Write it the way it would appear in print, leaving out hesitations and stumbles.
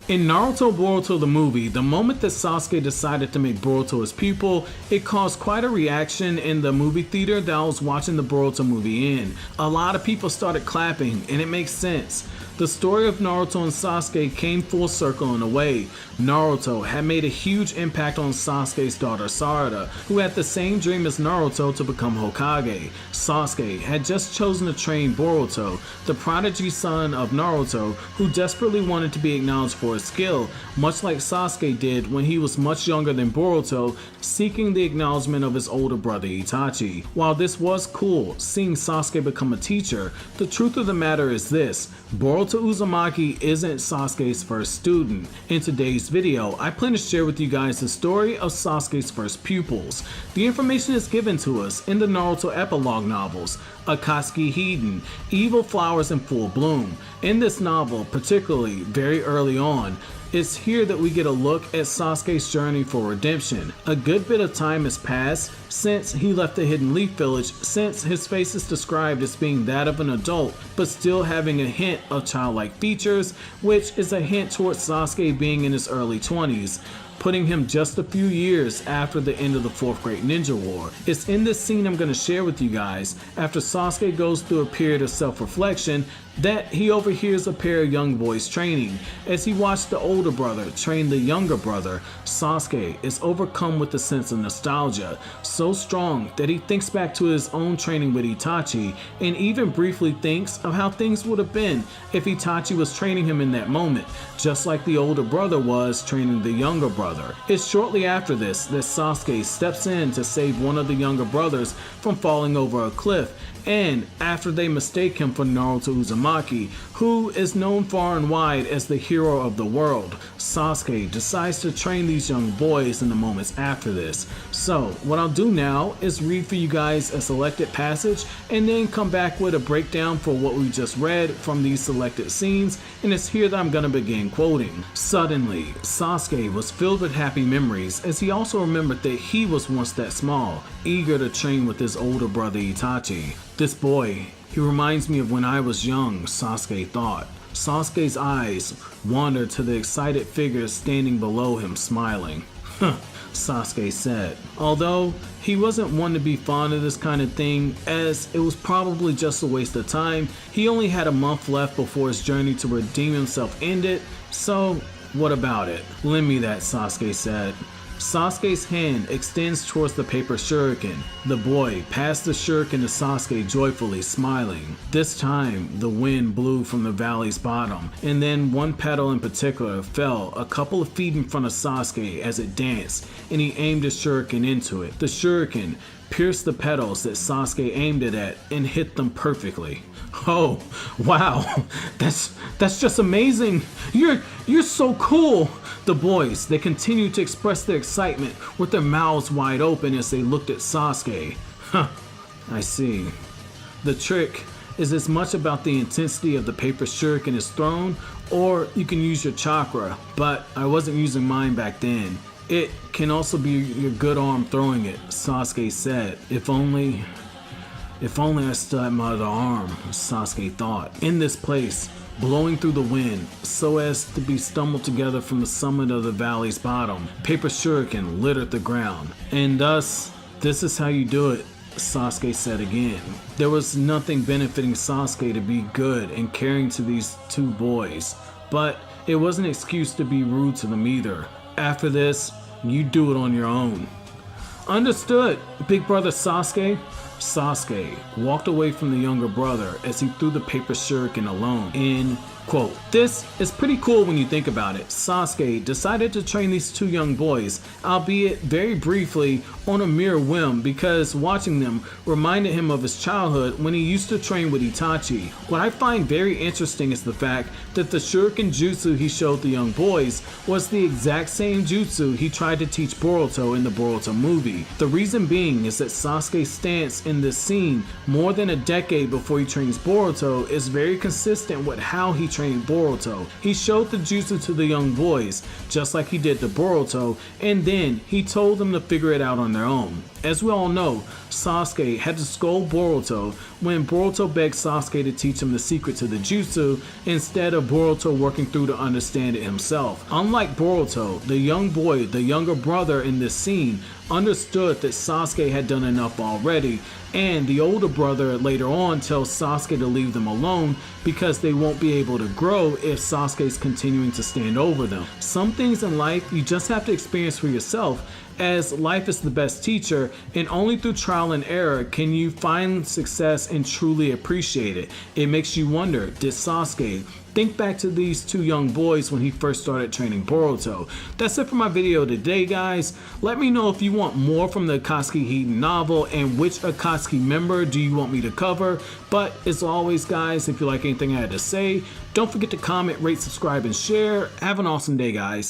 In Naruto Boruto the movie, the moment that Sasuke decided to make Boruto his pupil, it caused quite a reaction in the movie theater that I was watching the Boruto movie in. A lot of people started clapping, and it makes sense. The story of Naruto and Sasuke came full circle in a way. Naruto had made a huge impact on Sasuke's daughter Sarada, who had the same dream as Naruto to become Hokage. Sasuke had just chosen to train Boruto, the prodigy son of Naruto, who desperately wanted to be acknowledged for his skill, much like Sasuke did when he was much younger than Boruto, seeking the acknowledgement of his older brother Itachi. While this was cool, seeing Sasuke become a teacher, the truth of the matter is this: Boruto Uzumaki isn't Sasuke's first student. In today's video, I plan to share with you guys the story of Sasuke's first pupils. The information is given to us in the Naruto epilogue novels, Akatsuki Hiden, Evil Flowers in Full Bloom. In this novel, particularly very early on, it's here that we get a look at Sasuke's journey for redemption. A good bit of time has passed since he left the Hidden Leaf Village, since his face is described as being that of an adult, but still having a hint of childlike features, which is a hint towards Sasuke being in his early 20s. Putting him just a few years after the end of the 4th Great Ninja War. It's in this scene I'm going to share with you guys, after Sasuke goes through a period of self-reflection, that he overhears a pair of young boys training. As he watched the older brother train the younger brother, Sasuke is overcome with a sense of nostalgia, so strong that he thinks back to his own training with Itachi, and even briefly thinks of how things would have been if Itachi was training him in that moment, just like the older brother was training the younger brother. It's shortly after this that Sasuke steps in to save one of the younger brothers from falling over a cliff, and after they mistake him for Naruto Uzumaki, who is known far and wide as the hero of the world, Sasuke decides to train these young boys in the moments after this. So what I'll do now is read for you guys a selected passage and then come back with a breakdown for what we just read from these selected scenes, and it's here that I'm gonna begin quoting. Suddenly, Sasuke was filled with happy memories as he also remembered that he was once that small, eager to train with his older brother Itachi. This boy, he reminds me of when I was young, Sasuke thought. Sasuke's eyes wandered to the excited figure standing below him smiling. Sasuke said. Although he wasn't one to be fond of this kind of thing, as it was probably just a waste of time, he only had a month left before his journey to redeem himself ended, so what about it? Lend me that, Sasuke said. Sasuke's hand extends towards the paper shuriken. The boy passed the shuriken to Sasuke joyfully, smiling. This time, the wind blew from the valley's bottom, and then one petal in particular fell a couple of feet in front of Sasuke as it danced, and he aimed his shuriken into it. The shuriken pierced the petals that Sasuke aimed it at and hit them perfectly. Oh, wow, that's just amazing. You're so cool. The boys, they continued to express their excitement with their mouths wide open as they looked at Sasuke. Huh, I see. The trick is as much about the intensity of the paper shuriken is thrown, or you can use your chakra, but I wasn't using mine back then. It can also be your good arm throwing it, Sasuke said. If only I still had my other arm, Sasuke thought. In this place, blowing through the wind so as to be stumbled together from the summit of the valley's bottom, paper shuriken littered the ground. And thus, this is how you do it, Sasuke said again. There was nothing benefiting Sasuke to be good and caring to these two boys, but it wasn't an excuse to be rude to them either. After this, you do it on your own. Understood, big brother Sasuke. Sasuke walked away from the younger brother as he threw the paper shuriken alone. In quote, this is pretty cool when you think about it. Sasuke decided to train these two young boys, albeit very briefly on a mere whim, because watching them reminded him of his childhood when he used to train with Itachi. What I find very interesting is the fact that the shuriken jutsu he showed the young boys was the exact same jutsu he tried to teach Boruto in the Boruto movie. The reason being is that Sasuke's stance in this scene, more than a decade before he trains Boruto, is very consistent with how he trained Boruto. He showed the jutsu to the young boys, just like he did to Boruto, and then he told them to figure it out on their own. As we all know, Sasuke had to scold Boruto when Boruto begged Sasuke to teach him the secret to the jutsu instead of Boruto working through to understand it himself. Unlike Boruto, the young boy, the younger brother in this scene, understood that Sasuke had done enough already, and the older brother later on tells Sasuke to leave them alone because they won't be able to grow if Sasuke's continuing to stand over them. Some things in life you just have to experience for yourself, as life is the best teacher, and only through trial and error can you find success and truly appreciate it. It makes you wonder, did Sasuke think back to these two young boys when he first started training Boruto? That's it for my video today, guys. Let me know if you want more from the Akatsuki Hiden novel and which Akatsuki member do you want me to cover. But as always, guys, if you like anything I had to say, don't forget to comment, rate, subscribe, and share. Have an awesome day, guys.